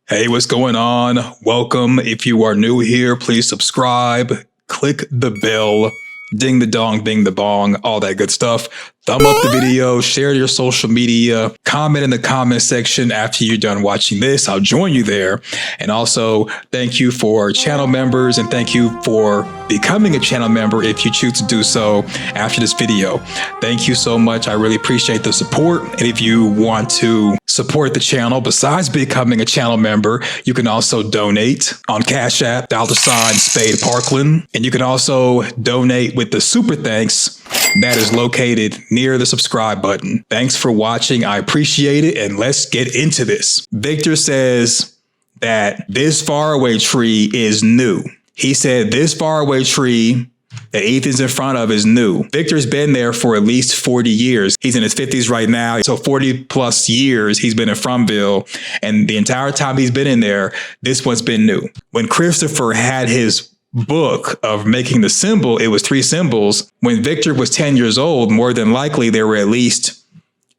Hey, what's going on? Welcome. If you are new here, please subscribe, click the bell, ding the dong, bing the bong, all that good stuff. Thumb up the video, share to your social media, comment in the comment section after you're done watching this. I'll join you there. And also, thank you for channel members and thank you for becoming a channel member if you choose to do so after this video. Thank you so much. I really appreciate the support. And if you want to support the channel, besides becoming a channel member, you can also donate on Cash App, $Spade Parkland. And you can also donate with the super thanks that is located near the subscribe button. Thanks for watching. I appreciate it. And let's get into this. Victor says that this faraway tree is new. He said this faraway tree that Ethan's in front of is new. Victor's been there for at least 40 years. He's in his 50s right now. So 40 plus years he's been in Fromville. And the entire time he's been in there, this one's been new. When Christopher had his book of making the symbol, it was 3 symbols. When Victor was 10 years old, more than likely there were at least,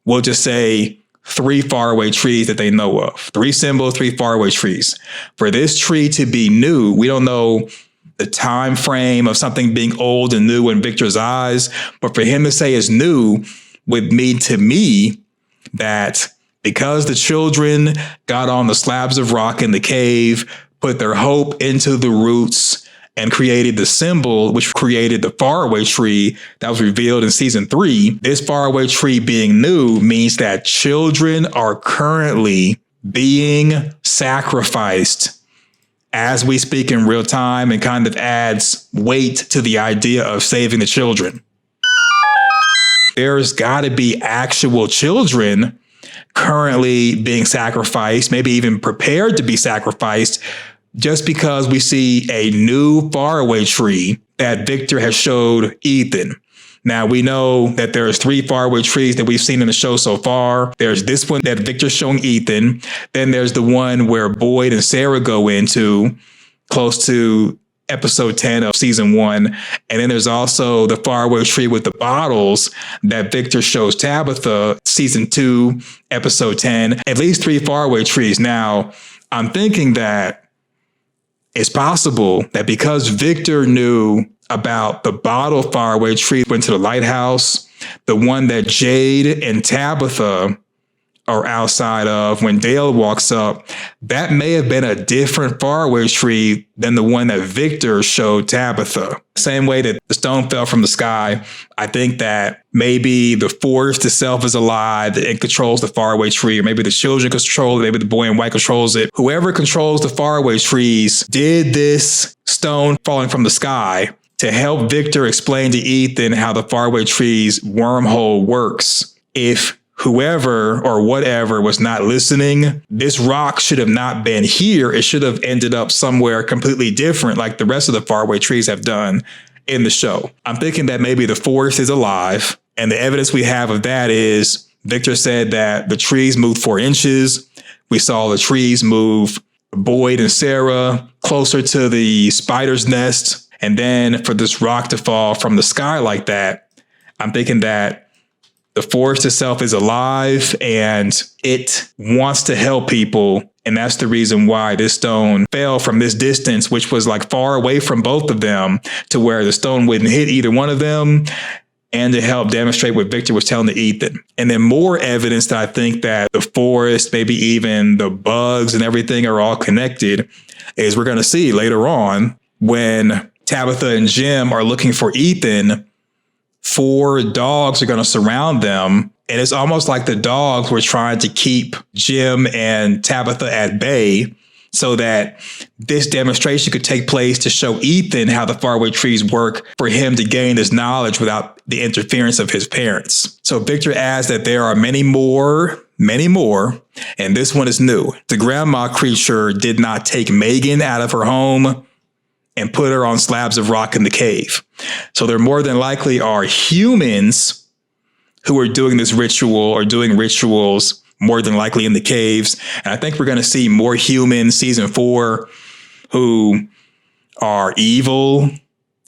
we'll just say, 3 faraway trees that they know of. 3 symbols, 3 faraway trees. For this tree to be new, we don't know the time frame of something being old and new in Victor's eyes, but for him to say it's new would mean to me that because the children got on the slabs of rock in the cave, put their hope into the roots, and created the symbol, which created the faraway tree that was revealed in season 3. This faraway tree being new means that children are currently being sacrificed as we speak in real time, and kind of adds weight to the idea of saving the children. There's got to be actual children currently being sacrificed, maybe even prepared to be sacrificed, just because we see a new faraway tree that Victor has showed Ethan. Now, we know that there's 3 faraway trees that we've seen in the show so far. There's this one that Victor's showing Ethan. Then there's the one where Boyd and Sarah go into close to episode 10 of season 1. And then there's also the faraway tree with the bottles that Victor shows Tabitha, season 2, episode 10. At least 3 faraway trees. Now, I'm thinking that it's possible that because Victor knew about the bottle faraway tree went to the lighthouse, the one that Jade and Tabitha are outside of when Dale walks up, that may have been a different faraway tree than the one that Victor showed Tabitha. Same way that the stone fell from the sky, I think that maybe the forest itself is alive and controls the faraway tree, or maybe the children control it, maybe the boy in white controls it. Whoever controls the faraway trees did this stone falling from the sky to help Victor explain to Ethan how the faraway tree's wormhole works. If whoever or whatever was not listening, this rock should have not been here. It should have ended up somewhere completely different, like the rest of the faraway trees have done in the show. I'm thinking that maybe the forest is alive, and the evidence we have of that is Victor said that the trees moved 4 inches. We saw the trees move Boyd and Sarah closer to the spider's nest. And then for this rock to fall from the sky like that, I'm thinking that the forest itself is alive and it wants to help people. And that's the reason why this stone fell from this distance, which was like far away from both of them, to where the stone wouldn't hit either one of them, and to help demonstrate what Victor was telling to Ethan. And then more evidence that I think that the forest, maybe even the bugs and everything are all connected, is we're going to see later on when Tabitha and Jim are looking for Ethan. 4 dogs are going to surround them. And it's almost like the dogs were trying to keep Jim and Tabitha at bay so that this demonstration could take place to show Ethan how the faraway trees work, for him to gain this knowledge without the interference of his parents. So Victor adds that there are many more, and this one is new. The grandma creature did not take Megan out of her home and put her on slabs of rock in the cave. So there more than likely are humans who are doing this ritual or doing rituals, more than likely in the caves. And I think we're going to see more humans season 4 who are evil,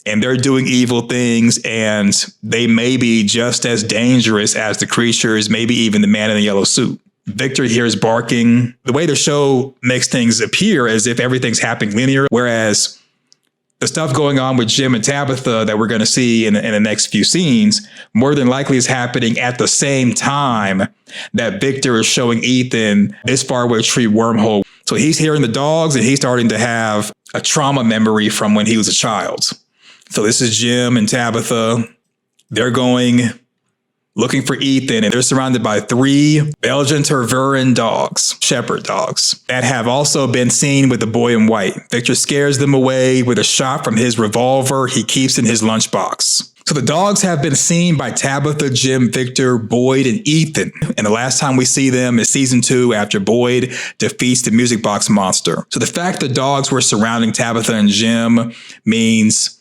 and they're doing evil things, and they may be just as dangerous as the creatures, maybe even the man in the yellow suit. Victor hears barking. The way the show makes things appear as if everything's happening linear, whereas the stuff going on with Jim and Tabitha that we're going to see in the next few scenes more than likely is happening at the same time that Victor is showing Ethan this Faraway Tree wormhole. So he's hearing the dogs and he's starting to have a trauma memory from when he was a child. So this is Jim and Tabitha. They're going looking for Ethan, and they're surrounded by 3 Belgian Tervuren dogs, shepherd dogs, that have also been seen with the boy in white. Victor scares them away with a shot from his revolver he keeps in his lunchbox. So the dogs have been seen by Tabitha, Jim, Victor, Boyd, and Ethan. And the last time we see them is season 2 after Boyd defeats the music box monster. So the fact the dogs were surrounding Tabitha and Jim means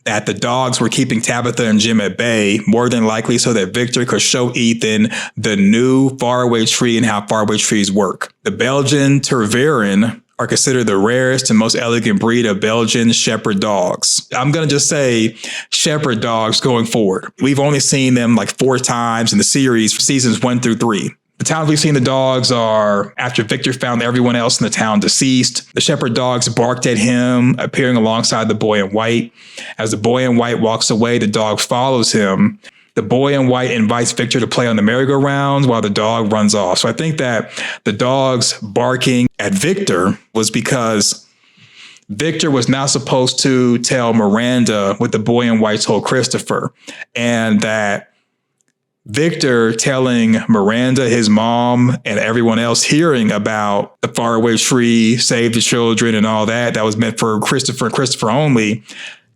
that the dogs were keeping Tabitha and Jim at bay, more than likely so that Victor could show Ethan the new Faraway Tree and how Faraway trees work. The Belgian Tervuren are considered the rarest and most elegant breed of Belgian shepherd dogs. I'm going to just say shepherd dogs going forward. We've only seen them like 4 times in the series, seasons 1 through 3. The times we've seen the dogs are after Victor found everyone else in the town deceased. The shepherd dogs barked at him, appearing alongside the boy in white. As the boy in white walks away, the dog follows him. The boy in white invites Victor to play on the merry-go-round while the dog runs off. So I think that the dogs barking at Victor was because Victor was not supposed to tell Miranda what the boy in white told Christopher, and that Victor telling Miranda, his mom, and everyone else hearing about the Faraway Tree, Save the Children, and all that was meant for Christopher and Christopher only,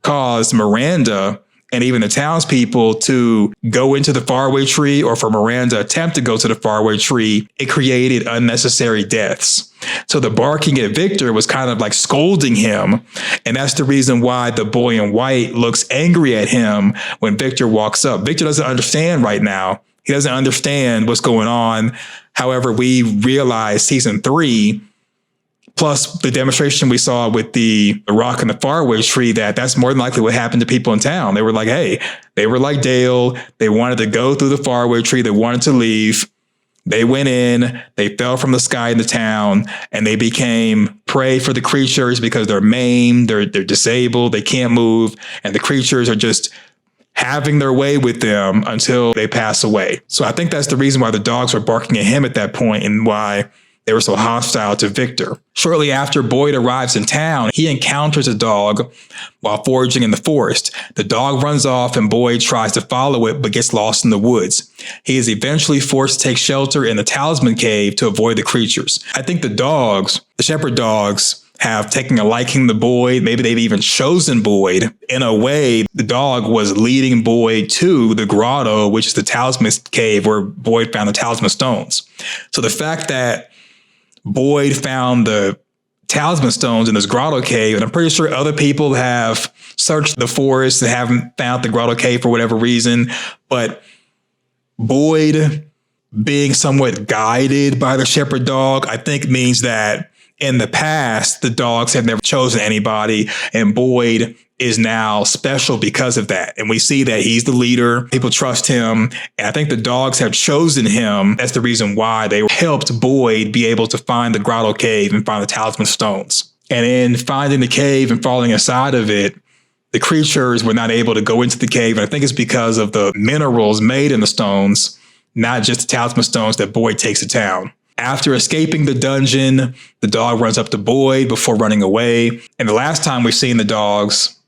caused Miranda and even the townspeople to go into the Faraway Tree, or for Miranda attempt to go to the Faraway Tree. It created unnecessary deaths. So the barking at Victor was kind of like scolding him. And that's the reason why the boy in white looks angry at him when Victor walks up. Victor doesn't understand right now. He doesn't understand what's going on. However, we realize season 3, plus the demonstration we saw with the rock and the Faraway Tree, that's more than likely what happened to people in town. They were like, hey, they were like Dale. They wanted to go through the Faraway Tree. They wanted to leave. They went in, they fell from the sky in the town, and they became prey for the creatures because they're maimed, they're disabled, they can't move, and the creatures are just having their way with them until they pass away. So I think that's the reason why the dogs were barking at him at that point and why they were so hostile to Victor. Shortly after Boyd arrives in town, he encounters a dog while foraging in the forest. The dog runs off and Boyd tries to follow it but gets lost in the woods. He is eventually forced to take shelter in the Talisman Cave to avoid the creatures. I think the dogs, the shepherd dogs, have taken a liking to Boyd. Maybe they've even chosen Boyd. In a way, the dog was leading Boyd to the grotto, which is the Talisman Cave where Boyd found the talisman stones. So the fact that Boyd found the talisman stones in this grotto cave, and I'm pretty sure other people have searched the forest and haven't found the grotto cave for whatever reason, but Boyd being somewhat guided by the shepherd dog, I think means that in the past, the dogs have never chosen anybody, and Boyd is now special because of that. And we see that he's the leader. People trust him. And I think the dogs have chosen him. That's the reason why they helped Boyd be able to find the grotto cave and find the talisman stones. And in finding the cave and falling inside of it, the creatures were not able to go into the cave. And I think it's because of the minerals made in the stones, not just the talisman stones that Boyd takes to town. After escaping the dungeon, the dog runs up to Boyd before running away. And the last time we've seen the dogs,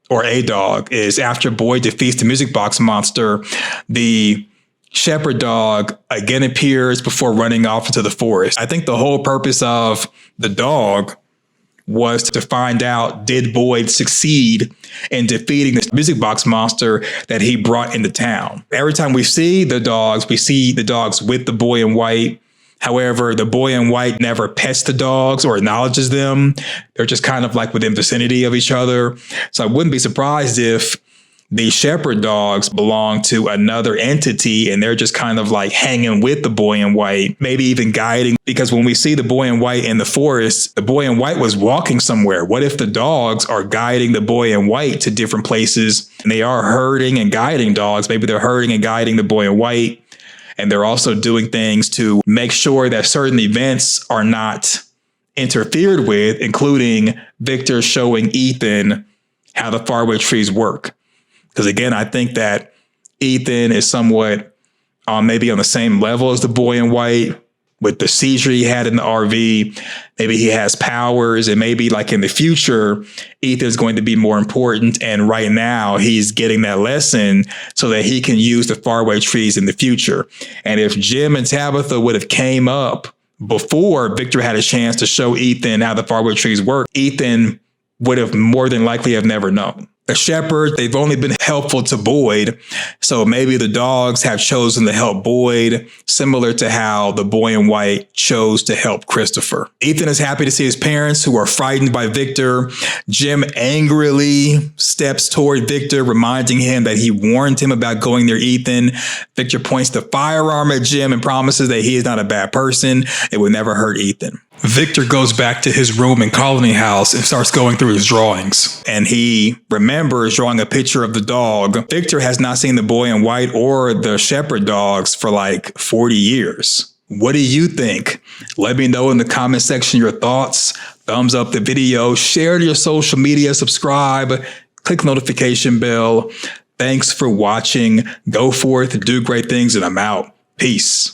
or a dog, is after Boyd defeats the music box monster. The shepherd dog again appears before running off into the forest. I think the whole purpose of the dog was to find out, did Boyd succeed in defeating this music box monster that he brought into town? Every time we see the dogs with the boy in white. However, the boy in white never pets the dogs or acknowledges them. They're just kind of like within vicinity of each other. So I wouldn't be surprised if the shepherd dogs belong to another entity and they're just kind of like hanging with the boy in white, maybe even guiding. Because when we see the boy in white in the forest, the boy in white was walking somewhere. What if the dogs are guiding the boy in white to different places and they are herding and guiding dogs? Maybe they're herding and guiding the boy in white. And they're also doing things to make sure that certain events are not interfered with, including Victor showing Ethan how the faraway trees work. Because again, I think that Ethan is somewhat maybe on the same level as the boy in white with the seizure he had in the RV. Maybe he has powers, and maybe like in the future, Ethan's going to be more important. And right now he's getting that lesson so that he can use the faraway trees in the future. And if Jim and Tabitha would have came up before Victor had a chance to show Ethan how the faraway trees work, Ethan would have more than likely have never known. The shepherds, they've only been helpful to Boyd, so maybe the dogs have chosen to help Boyd, similar to how the boy in white chose to help Christopher. Ethan is happy to see his parents, who are frightened by Victor. Jim angrily steps toward Victor, reminding him that he warned him about going near Ethan. Victor points the firearm at Jim and promises that he is not a bad person. It would never hurt Ethan. Victor goes back to his room in Colony House and starts going through his drawings. And he remembers drawing a picture of the dog. Victor has not seen the boy in white or the shepherd dogs for like 40 years. What do you think? Let me know in the comment section your thoughts. Thumbs up the video, share to your social media, subscribe, click the notification bell. Thanks for watching. Go forth, do great things, and I'm out. Peace.